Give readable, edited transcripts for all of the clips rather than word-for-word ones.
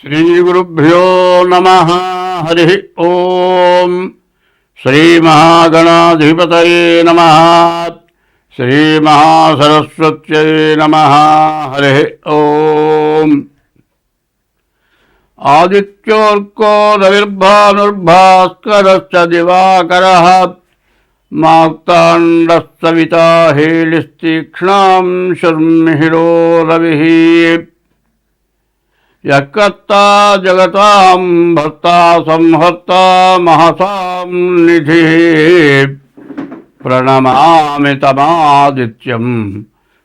శ్రీగురుభ్యో నమః. హరి ఓం. శ్రీమహాగణాధిపతయే నమః. శ్రీమహాసరస్వత్యై నమః. హరి ఓం. ఆదిత్యోర్కో రవిర్భానుర్భాస్కరశ్చ దివాకరః మార్తాండస్తవితా హేళిస్తీక్ష్ణాం శర్మిహిరో రవిః. యకర్తా జగతాం భర్తా సంహర్తా మహసాం నిధిః. ప్రణమామి తమాదిత్యం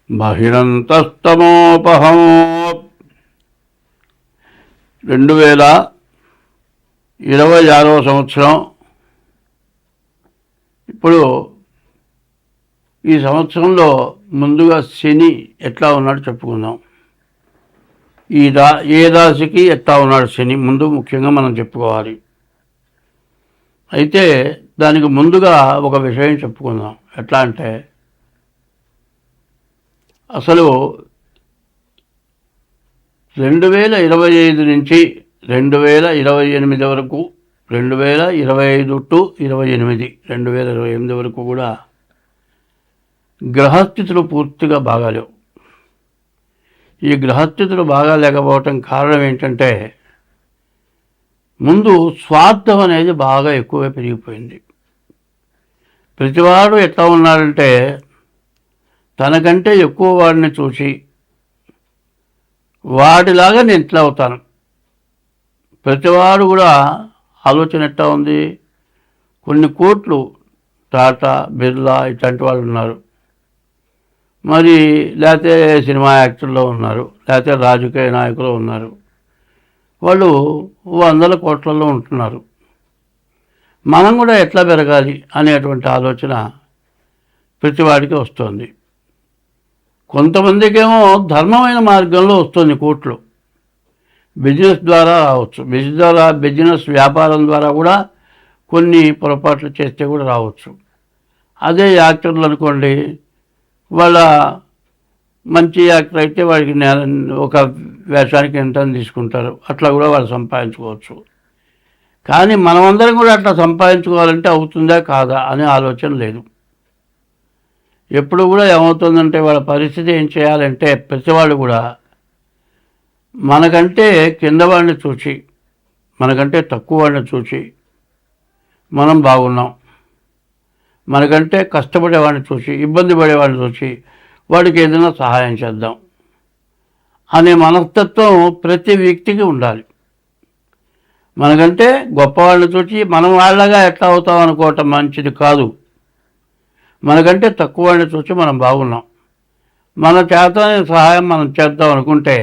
బహిరంతస్తమోపహం. 2026వ సంవత్సరం. ఇప్పుడు ఈ సంవత్సరంలో ముందుగా శని ఎట్లా ఉన్నాడో చెప్పుకుందాం. ఏ రాశికి ఎట్లా ఉన్నాడు శని ముందు ముఖ్యంగా మనం చెప్పుకోవాలి. అయితే దానికి ముందుగా ఒక విషయం చెప్పుకుందాం. ఎట్లా అంటే అసలు 2025 నుంచి 2028 వరకు 2025 టు 2028 వరకు కూడా గ్రహస్థితులు పూర్తిగా బాగాలేవు. ఈ గ్రహస్థితులు బాగా లేకపోవటం కారణం ఏంటంటే ముందు స్వార్థం అనేది బాగా ఎక్కువగా పెరిగిపోయింది. ప్రతివాడు ఎట్లా ఉన్నాడంటే తనకంటే ఎక్కువ వాడిని చూసి వాడిలాగా నేను ఎట్లా అవుతాను. ప్రతివాడు కూడా ఆలోచన ఎట్లా ఉంది. కొన్ని కోట్లు టాటా బిర్లా ఇట్లాంటి వాళ్ళు ఉన్నారు, మరి లేకపోతే సినిమా యాక్టర్లో ఉన్నారు, లేకపోతే రాజకీయ నాయకులు ఉన్నారు. వాళ్ళు 100 కోట్లలో ఉంటున్నారు. మనం కూడా ఎట్లా పెరగాలి అనేటువంటి ఆలోచన ప్రతివాడికి వస్తుంది. కొంతమందికేమో ధర్మమైన మార్గంలో వస్తుంది కోట్లు. బిజినెస్ ద్వారా రావచ్చు, బిజినెస్ వ్యాపారం ద్వారా కూడా కొన్ని పొరపాట్లు చేస్తే కూడా రావచ్చు. అదే యాక్టర్లు అనుకోండి, వాళ్ళ మంచి యాక్టర్ అయితే వాడికి ఒక వేషానికి ఎంత తీసుకుంటారు, అట్లా కూడా వాళ్ళు సంపాదించుకోవచ్చు. కానీ మనమందరం కూడా అట్లా సంపాదించుకోవాలంటే అవుతుందా కాదా అనే ఆలోచన లేదు. ఎప్పుడు కూడా ఏమవుతుందంటే వాళ్ళ పరిస్థితి ఏం చేయాలంటే ప్రతివాళ్ళు కూడా మనకంటే కింద వాడిని చూసి, మనకంటే తక్కువ వాడిని చూసి మనం బాగున్నాం, మనకంటే కష్టపడేవాడిని చూసి, ఇబ్బంది పడేవాడిని చూసి వాడికి ఏదైనా సహాయం చేద్దాం అనే మనస్తత్వం ప్రతి వ్యక్తికి ఉండాలి. మనకంటే గొప్పవాళ్ళని చూసి మనం వాళ్ళగా ఎట్లా అవుతాం అనుకోవటం మంచిది కాదు. మనకంటే తక్కువ వాడిని చూసి మనం బాగున్నాం, మన చేతనే సహాయం మనం చేద్దాం అనుకుంటే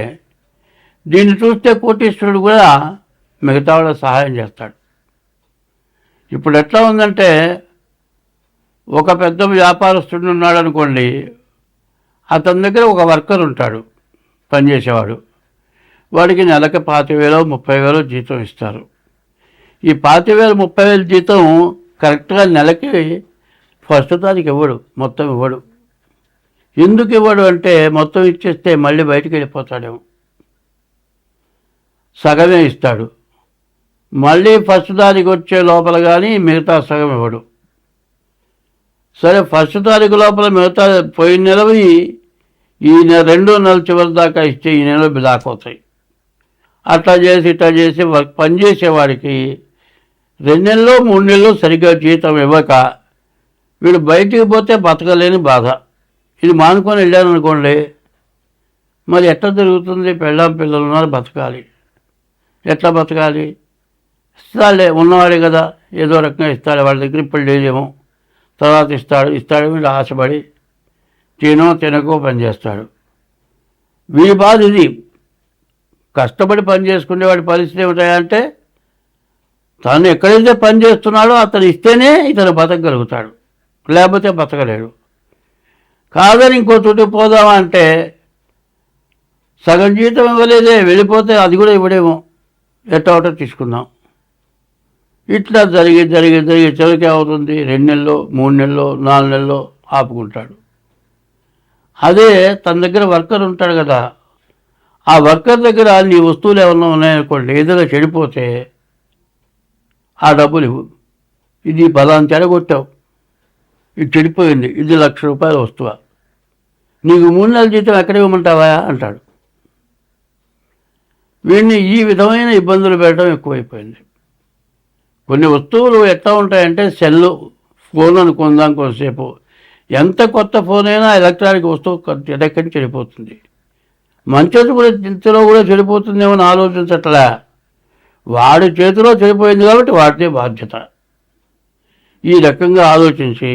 దీన్ని చూస్తే కోటీశ్వరుడు కూడా మిగతా వాళ్ళకి సహాయం చేస్తాడు. ఇప్పుడు ఎట్లా ఉందంటే ఒక పెద్ద వ్యాపారస్తుడు ఉన్నాడు అనుకోండి, అతని దగ్గర ఒక వర్కర్ ఉంటాడు, పనిచేసేవాడు. వాడికి నెలకి 25,000 30,000 జీతం ఇస్తారు. ఈ 25,000 30,000 జీతం కరెక్ట్గా నెలకి ఫస్ట్ తారీఖు ఇవ్వడు, మొత్తం ఇవ్వడు. ఎందుకు ఇవ్వడు అంటే మొత్తం ఇచ్చేస్తే మళ్ళీ బయటికి వెళ్ళిపోతాడేమో, సగమే ఇస్తాడు. మళ్ళీ ఫస్ట్ తారీఖు వచ్చే లోపల కానీ మిగతా సగం ఇవ్వడు. సరే ఫస్ట్ తారీఖు లోపల మిగతా పోయిన నెలవి ఈ 2 నెలల చివరి దాకా ఇస్తే ఈ నెల బిలాకపోతాయి. అట్లా చేసి పనిచేసేవాడికి 2 నెలలు 3 నెలలు సరిగ్గా జీతం ఇవ్వక వీడు బయటికి పోతే బతకలేని బాధ. ఇది మానుకొని వెళ్ళాను అనుకోండి, మరి ఎట్లా జరుగుతుంది? పిల్లలు ఉన్నారు, బతకాలి. ఎట్లా బతకాలి? ఇస్తాడులే, ఉన్నవాడే కదా, ఏదో రకంగా ఇస్తాడు. వాళ్ళ దగ్గర ఇప్పుడు లేదేమో, తర్వాత ఇస్తాడు వీడు ఆశపడి తినకో పని చేస్తాడు. వీడి బాధ ఇది. కష్టపడి పని చేసుకునేవాడి పరిస్థితి ఏమిటాయంటే తను ఎక్కడైతే పని చేస్తున్నాడో అతను ఇస్తేనే ఇతను బతకగలుగుతాడు, లేకపోతే బతకలేడు. కాదని ఇంకో చోటు పోదామంటే సగం జీతం ఇవ్వలేదే, వెళ్ళిపోతే అది కూడా ఇవ్వడేమో, ఎట్టవటో తీసుకుందాం. ఇట్లా జరిగి చివరికి అవుతుంది 2 నెలలు 3 నెలలు 4 నెలలు ఆపుకుంటాడు. అదే తన దగ్గర వర్కర్ ఉంటాడు కదా, ఆ వర్కర్ దగ్గర నీ వస్తువులు ఏమన్నా ఉన్నాయనుకోండి, ఏదైనా చెడిపోతే ఆ డబ్బులు ఇవ్వు. ఇది పలానా చెడగొట్టావు, ఇది చెడిపోయింది, ఇది ₹1,00,000 వస్తువా, నీకు 3 నెలల జీతం ఎక్కడ ఇవ్వమంటావా అంటాడు. వీడిని ఈ విధమైన ఇబ్బందులు పెట్టడం ఎక్కువైపోయింది. కొన్ని వస్తువులు ఎట్లా ఉంటాయంటే, సెల్లు ఫోన్ అనుకుందాం కొంతసేపు, ఎంత కొత్త ఫోన్ అయినా ఎలక్ట్రానిక్ వస్తువు ఎక్కడి చెడిపోతుంది. మంచోటి కూడా ఇంతలో కూడా చెడిపోతుందేమో అని ఆలోచించట్లే. వాడి చేతిలో చెడిపోయింది కాబట్టి వాడితే బాధ్యత. ఈ రకంగా ఆలోచించి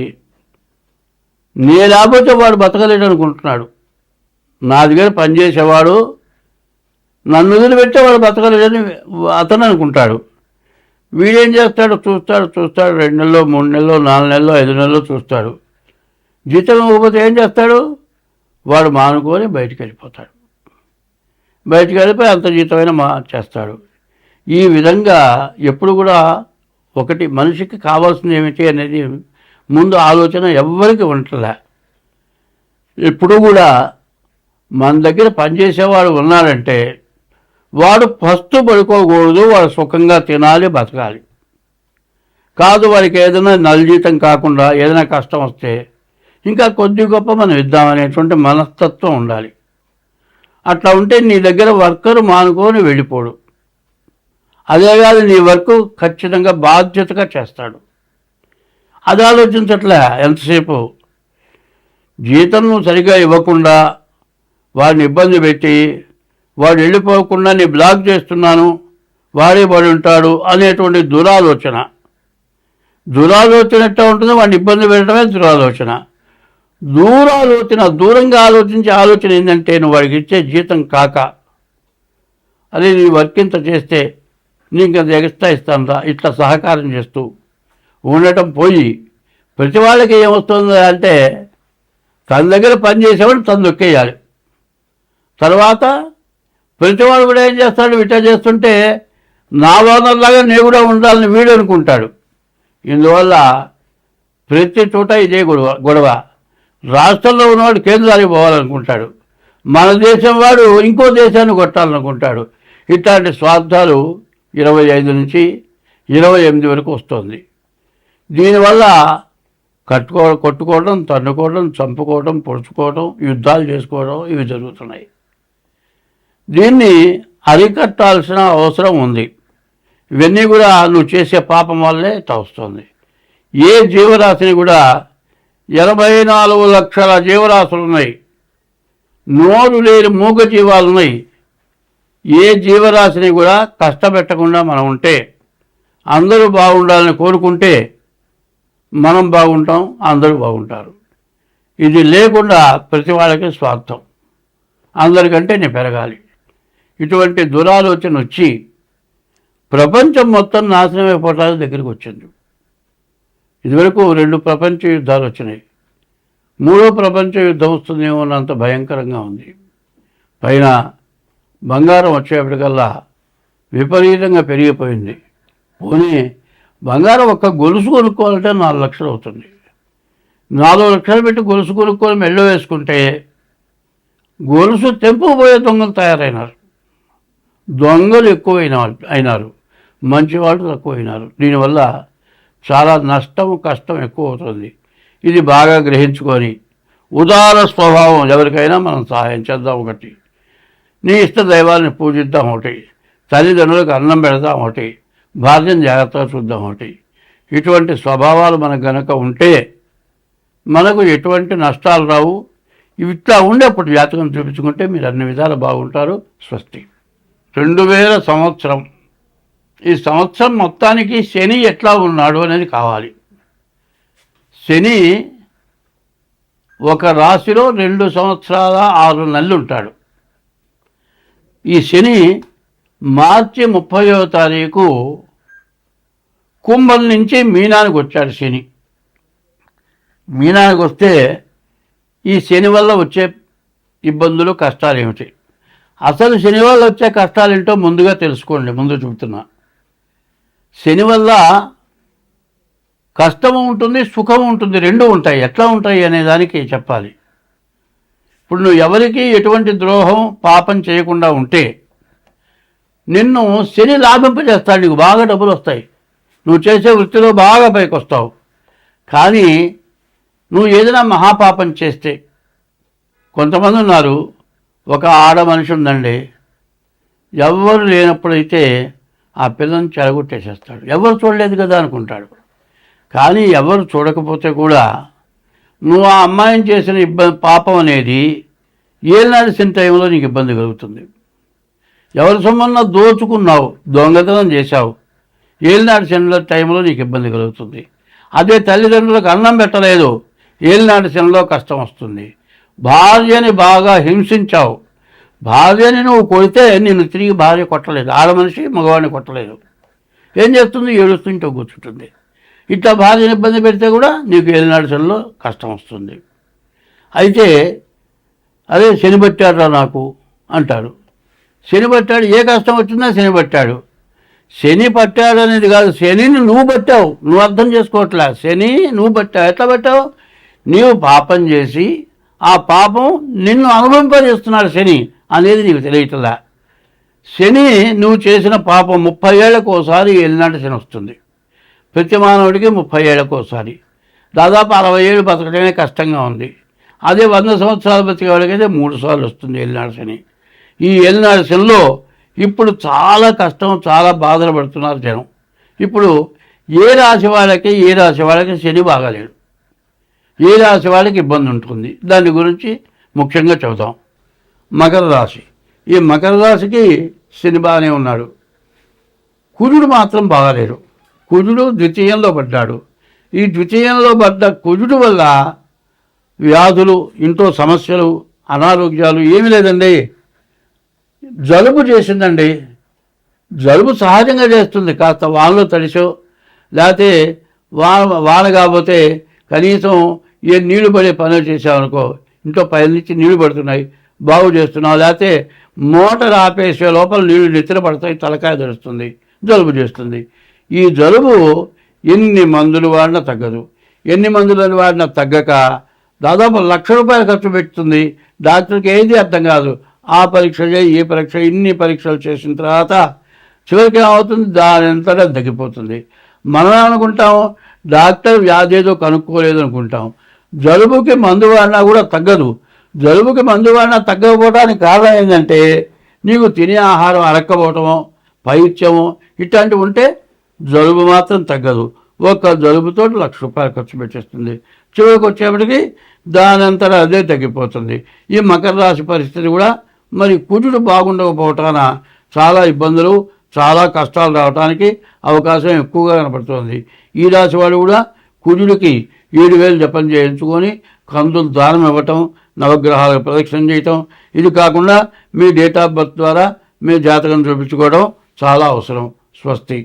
నే లేకపోతే వాడు బతకలేడు అనుకుంటున్నాడు. నా దగ్గర పనిచేసేవాడు నన్ను వదిలిపెట్టే వాడు బతకలేడని అతను అనుకుంటాడు. వీడేం చేస్తాడు, చూస్తాడు 2 నెలలో 3 నెలలో 4 నెలలో 5 నెలలో చూస్తాడు. జీతం ఇవ్వకపోతే ఏం చేస్తాడు, వాడు మానుకొని బయటికి వెళ్ళిపోతాడు. బయటికి వెళ్ళిపోయి అంత జీతమైనా చేస్తాడు. ఈ విధంగా ఎప్పుడు కూడా ఒకటి మనిషికి కావాల్సింది ఏమిటి అనేది ముందు ఆలోచన ఎవ్వరికి ఉండలే. ఎప్పుడు కూడా మన దగ్గర పనిచేసేవాడు ఉన్నాడంటే వాడు ఫస్ట్ పడుకోకూడదు, వాడు సుఖంగా తినాలి, బతకాలి. కాదు వాడికి ఏదైనా జీతం కాకుండా ఏదైనా కష్టం వస్తే ఇంకా కొద్ది గొప్ప మనం ఇద్దామనేటువంటి మనస్తత్వం ఉండాలి. అట్లా ఉంటే నీ దగ్గర వర్కరు మానుకొని వెళ్ళిపోడు. అదే కాదు, నీ వర్క్ ఖచ్చితంగా బాధ్యతగా చేస్తాడు. అది ఆలోచించట్లే. ఎంతసేపు జీతం సరిగా ఇవ్వకుండా వాడిని ఇబ్బంది పెట్టి వాడు వెళ్ళిపోకుండా నీ బ్లాక్ చేస్తున్నాను, వాడే పడి ఉంటాడు అనేటువంటి దురాలోచన ఎట్లా ఉంటుందో వాడిని ఇబ్బంది పెట్టడమే దురాలోచన. దూరంగా ఆలోచించే ఆలోచన ఏంటంటే, నువ్వు వాడికి ఇచ్చే జీతం కాక అదే నీ వర్క్ ఇంత చేస్తే నీకు అంత ఎక్స్ట్రా ఇస్తాను ఇట్లా సహకారం చేస్తూ ఉండటం పోయి ప్రతి వాళ్ళకి ఏమొస్తుంది అంటే, తన దగ్గర పనిచేసేవాడు తను దొక్కేయాలి. తర్వాత ప్రతివాడు కూడా ఏం చేస్తాడు, ఇట్లా చేస్తుంటే నా ఓనర్లాగా నేను కూడా ఉండాలని వీడు అనుకుంటాడు. ఇందువల్ల ప్రతి చోట ఇదే గొడవ. రాష్ట్రంలో ఉన్నవాడు కేంద్రానికి పోవాలనుకుంటాడు, మన దేశం వాడు ఇంకో దేశాన్ని కొట్టాలనుకుంటాడు. ఇట్లాంటి స్వార్థాలు 25 నుంచి 28 వరకు వస్తుంది. దీనివల్ల కొట్టుకోవడం, తన్నుకోవడం, చంపుకోవడం, పొడుచుకోవడం, యుద్ధాలు చేసుకోవడం ఇవి జరుగుతున్నాయి. దీన్ని అరికట్టాల్సిన అవసరం ఉంది. ఇవన్నీ కూడా నువ్వు చేసే పాపం వల్లే వస్తుంది. ఏ జీవరాశిని కూడా 84 లక్షల జీవరాశులు ఉన్నాయి, నోరు లేని మూగ జీవాలు ఉన్నాయి. ఏ జీవరాశిని కూడా కష్టపెట్టకుండా మనం ఉంటే, అందరూ బాగుండాలని కోరుకుంటే మనం బాగుంటాం, అందరూ బాగుంటారు. ఇది లేకుండా ప్రతి వాళ్ళకి స్వార్థం, అందరికంటే నేను పెరగాలి. ఇటువంటి దురాలోచన వచ్చి ప్రపంచం మొత్తం నాశనం అయిపోవటానికి దగ్గరికి వచ్చింది. ఇదివరకు 2 ప్రపంచ యుద్ధాలు వచ్చినాయి, 3వ ప్రపంచ యుద్ధం వస్తుందేమో అన్నంత భయంకరంగా ఉంది. పైన బంగారం వచ్చేప్పటికల్లా విపరీతంగా పెరిగిపోయింది. పోనీ బంగారం ఒక్క గొలుసు కొనుక్కోవాలంటే 4 లక్షలు అవుతుంది. 4 లక్షలు పెట్టి గొలుసు కొనుక్కొని మెళ్ళో వేసుకుంటే గొలుసు తెంపుకుపోయే దొంగలు తయారైనారు. దొంగలు అయినారు, మంచి వాళ్ళు తక్కువైనారు. దీనివల్ల చాలా కష్టం ఎక్కువ అవుతుంది. ఇది బాగా గ్రహించుకొని ఉదార స్వభావం, ఎవరికైనా మనం సహాయం చేద్దాం. ఒకటి, నీ ఇష్ట దైవాన్ని పూజిద్దాం. ఒకటి, తల్లిదండ్రులకు అన్నం పెడదాం. ఒకటి, భార్యను జాగ్రత్తగా చూద్దాం. ఒకటి, ఇటువంటి స్వభావాలు మనకు గనక ఉంటే మనకు ఎటువంటి నష్టాలు రావు. ఇట్లా ఉండేప్పుడు జాతకం చూపించుకుంటే మీరు అన్ని విధాలు బాగుంటారు. స్వస్తి. 2000 సంవత్సరం, ఈ సంవత్సరం మొత్తానికి శని ఎట్లా ఉన్నాడు అనేది కావాలి. శని ఒక రాశిలో 2 సంవత్సరాల 6 నెలలు ఉంటాడు. ఈ శని మార్చి 30వ తారీఖు కుంభం నుంచి మీనానికి వచ్చాడు. శని మీనానికి వస్తే ఈ శని వల్ల వచ్చే ఇబ్బందులు, కష్టాలు ఏమిటి, అసలు శని వల్ల వచ్చే కష్టాలు ఏంటో ముందుగా తెలుసుకోండి. ముందు చెబుతున్నా, శని వల్ల కష్టము ఉంటుంది, సుఖము ఉంటుంది, 2 ఉంటాయి. ఎట్లా ఉంటాయి అనే దానికి చెప్పాలి. ఇప్పుడు నువ్వు ఎవరికి ఎటువంటి ద్రోహం పాపం చేయకుండా ఉంటే నిన్ను శని లాభింపజేస్తాడు, నీకు బాగా డబ్బులు వస్తాయి, నువ్వు చేసే వృత్తిలో బాగా పైకి వస్తావు. కానీ నువ్వు ఏదైనా మహాపాపం చేస్తే, కొంతమంది ఉన్నారు, ఒక ఆడ మనిషి ఉందండి, ఎవరు లేనప్పుడైతే ఆ పిల్లని చెడగొట్టేసేస్తాడు, ఎవరు చూడలేదు కదా అనుకుంటాడు. కానీ ఎవరు చూడకపోతే కూడా నువ్వు ఆ అమ్మాయిని చేసిన పాపం అనేది ఏలినాడు శని టైంలో నీకు ఇబ్బంది కలుగుతుంది. ఎవరి సొమ్మన్నా దోచుకున్నావు, దొంగతనం చేశావు, ఏలినాడు శనిలో టైంలో నీకు ఇబ్బంది కలుగుతుంది. అదే తల్లిదండ్రులకు అన్నం పెట్టలేదు, ఏలినాడు శనిలో కష్టం వస్తుంది. భార్యని బాగా హింసించావు, భార్యని నువ్వు కొడితే నిన్ను తిరిగి భార్య కొట్టలేదు, ఆడ మనిషి మగవాడిని కొట్టలేదు, ఏం చేస్తుంది, ఏడుస్తుంటూ కూర్చుంటుంది. ఇట్లా భార్యని ఇబ్బంది పెడితే కూడా నీకు ఏలినాడు శనిలో కష్టం వస్తుంది. అయితే అదే శని పట్టాడురా నాకు అంటాడు. శని పట్టాడు, ఏ కష్టం వచ్చినా శని పట్టాడు. శని పట్టాడు అనేది కాదు, శనిని నువ్వు పట్టావు, నువ్వు అర్థం చేసుకోవట్లే. శని నువ్వు పట్టావు, ఎట్లా పట్టావు, నీవు పాపం చేసి ఆ పాపం నిన్ను అనుభవింపజేస్తున్నాడు శని అనేది నీకు తెలియట్లా. శని నువ్వు చేసిన పాపం 30 ఏళ్లకు ఒకసారి ఏలినాటి శని వస్తుంది. ప్రతి మానవుడికి 30 ఏళ్లకు ఒకసారి, దాదాపు 60 ఏళ్ళు బతకడమే కష్టంగా ఉంది. అదే 100 సంవత్సరాలు బతికేవాడికైతే 3 సార్లు వస్తుంది ఏలినాడు శని. ఈ ఏలినాడు శనిలో ఇప్పుడు చాలా కష్టం, చాలా బాధలు పడుతున్నారు జనం. ఇప్పుడు ఏ రాశి వాళ్ళకి శని బాగాలేడు, ఏ రాశి వాళ్ళకి ఇబ్బంది ఉంటుంది, దాని గురించి ముఖ్యంగా చెబుతాం. మకర రాశి, ఈ మకర రాశికి శని బాగానే ఉన్నాడు, కుజుడు మాత్రం బాగాలేడు. కుజుడు ద్వితీయంలో పడ్డాడు. ఈ ద్వితీయంలో పడ్డ కుజుడు వల్ల వ్యాధులు, ఇంట్లో సమస్యలు, అనారోగ్యాలు ఏమీ లేదండి. జలుబు చేసిందండి, జలుబు సహజంగా చేస్తుంది. కాస్త వానలో తడిసో, లేకపోతే వాన కాకపోతే కనీసం ఏ నీళ్లు పడే పనులు చేసావనుకో, ఇంట్లో పై నుంచి నీళ్లు పడుతున్నాయి, బాగు చేస్తున్నావు, లేకపోతే మోటార్ ఆపేసే లోపల నీళ్లు నెత్తిన పడతాయి, తలకాయ తడుస్తుంది, జలుబు చేస్తుంది. ఈ జలుబు ఎన్ని మందులు వాడినా తగ్గదు. ఎన్ని మందులు వాడినా తగ్గక దాదాపు ₹1,00,000 ఖర్చు పెడుతుంది. డాక్టర్కి ఏది అర్థం కాదు. ఆ పరీక్ష చేయి, ఈ పరీక్ష, ఇన్ని పరీక్షలు చేసిన తర్వాత చివరికి ఏమవుతుంది, దాని అంతటా తగ్గిపోతుంది. మనం అనుకుంటాం డాక్టర్ వ్యాధి ఏదో కనుక్కోలేదు అనుకుంటాం. జలుబుకి మందు వాడినా కూడా తగ్గదు. జలుబుకి మందు వాడినా తగ్గకపోవడానికి కారణం ఏంటంటే నీకు తినే ఆహారం అరక్కపోవటమో, పైత్యమో ఇట్లాంటివి ఉంటే జలుబు మాత్రం తగ్గదు. ఒక్క జలుబుతో ₹1,00,000 ఖర్చు పెట్టేస్తుంది. చివరికి వచ్చేప్పటికి దానంతటా అదే తగ్గిపోతుంది. ఈ మకర రాశి పరిస్థితి కూడా మరి కుజుడు బాగుండకపోవటాన చాలా ఇబ్బందులు, చాలా కష్టాలు రావడానికి అవకాశం ఎక్కువగా కనపడుతుంది. ఈ రాశి వాళ్ళు కూడా కుజుడికి 7,000 జపం చేయించుకొని కందులు దానం ఇవ్వటం, నవగ్రహాలకు ప్రదక్షిణ చేయటం, ఇది కాకుండా మీ డేట్ ఆఫ్ బర్త్ ద్వారా మీ జాతకం చూపించుకోవడం చాలా అవసరం. స్వస్తి.